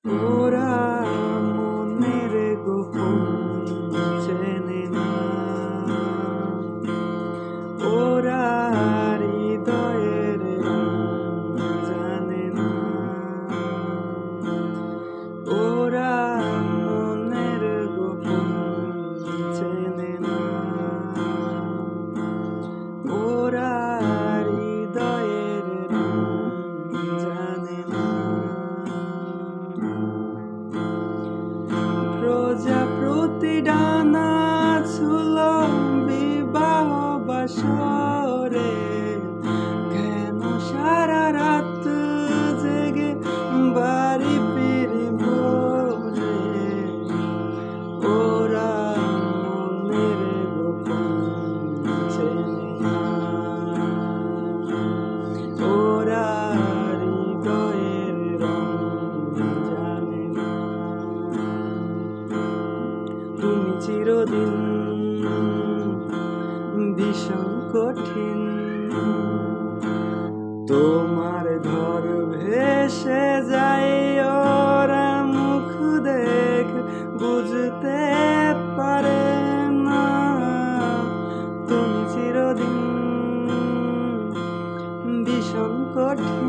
ওরা মনের গোপন চেনে না, ওরা হৃদয়ের রং জানে না, ওরা মনের গোপন চেনে না, ওরা হৃদয়ের রং জানে না। প্রজাপতি ডানা ছিল বিবাহ বাসরে, কেন সারা রাত জেগে বাড়ি ফিরে ভোরে, ওরা মনের গোপন চেনে না, ওরা হৃদয়ের রং জানে না। তুমি চিরদিন ভীষণ কঠিন, তোমার ঘর ভেসে যায়, ওরা মুখ দেখ বুঝতে পারে না। তুমি চিরদিন ভীষণ কঠিন,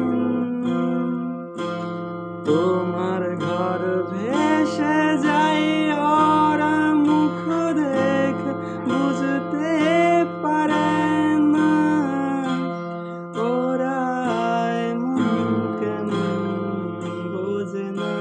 তোমার ঘর ভেসে যায়, ওরা মুখ দেখ বুঝতে পারে না, ওরা এমন কেন বোঝে না।